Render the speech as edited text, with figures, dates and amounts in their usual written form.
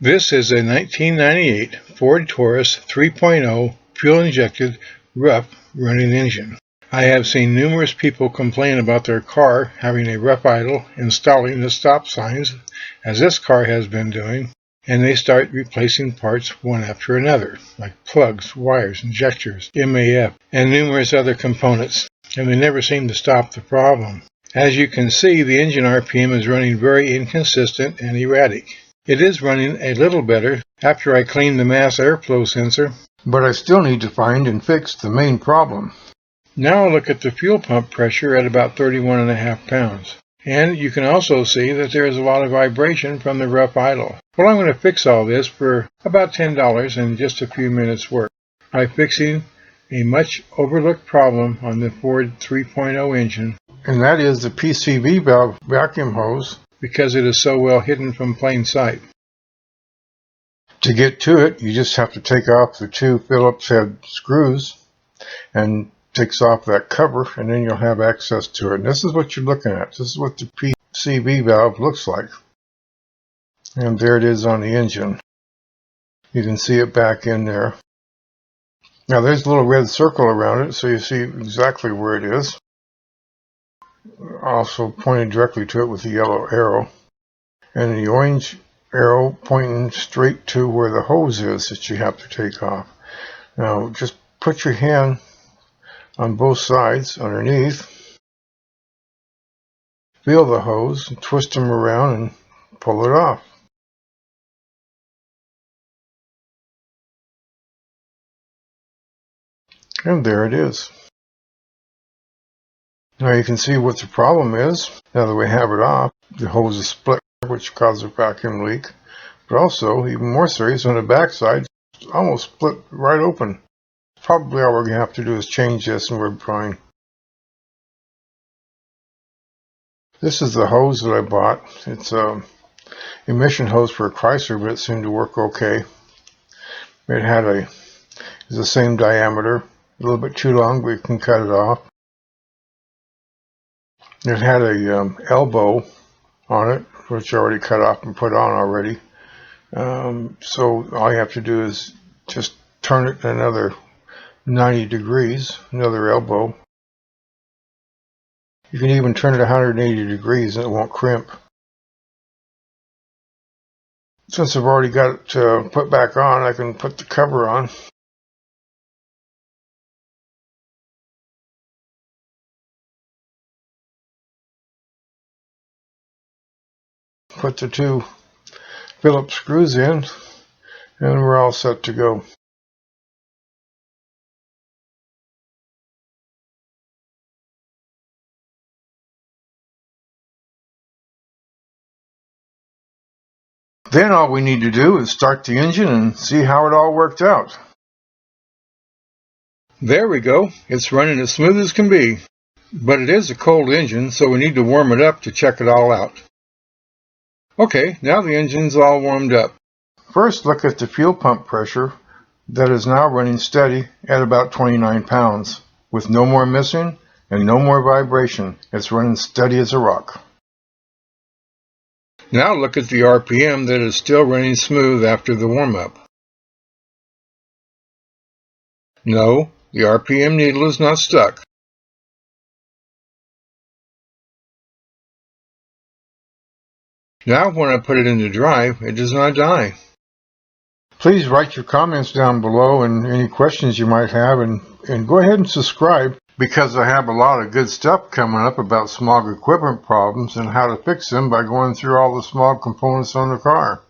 This is a 1998 Ford Taurus 3.0 fuel-injected rough running engine. I have seen numerous people complain about their car having a rough idle installing the stop signs, as this car has been doing, and they start replacing parts one after another, like plugs, wires, injectors, MAF, and numerous other components, and they never seem to stop the problem. As you can see, the engine RPM is running very inconsistent and erratic. It is running a little better after I cleaned the mass airflow sensor, but I still need to find and fix the main problem. Now I'll look at the fuel pump pressure at about 31.5 pounds. And you can also see that there is a lot of vibration from the rough idle. Well, I'm going to fix all this for about $10 in just a few minutes work by fixing a much overlooked problem on the Ford 3.0 engine, and that is the PCV valve vacuum hose, because it is so well hidden from plain sight. To get to it, you just have to take off the two Phillips head screws and takes off that cover, and then you'll have access to it. And this is what you're looking at. This is what the PCV valve looks like. And there it is on the engine. You can see it back in there. Now there's a little red circle around it, so you see exactly where it is. Also pointed directly to it with the yellow arrow. And the orange arrow pointing straight to where the hose is that you have to take off. Now just put your hand on both sides underneath. Feel the hose, and twist them around and pull it off. And there it is. Now you can see what the problem is. Now that we have it off, the hose is split, which causes a vacuum leak. But also, even more serious, on the back side, it's almost split right open. Probably all we're going to have to do is change this and we're fine. This is the hose that I bought. It's a emission hose for a Chrysler, but it seemed to work okay. It's the same diameter, a little bit too long, but you can cut it off. It had a elbow on it, which I already cut off and put on already. So all you have to do is just turn it another 90 degrees, another elbow. You can even turn it 180 degrees and it won't crimp. Since I've already got it put back on, I can put the cover on. Put the two Phillips screws in, and we're all set to go. Then all we need to do is start the engine and see how it all worked out. There we go. It's running as smooth as can be. But it is a cold engine, so we need to warm it up to check it all out. Okay, now the engine's all warmed up. First, look at the fuel pump pressure that is now running steady at about 29 pounds, with no more missing and no more vibration. It's running steady as a rock. Now look at the RPM that is still running smooth after the warm-up. No, the RPM needle is not stuck. Now when I put it into drive, it does not die. Please write your comments down below and any questions you might have, and go ahead and subscribe, because I have a lot of good stuff coming up about smog equipment problems and how to fix them by going through all the smog components on the car.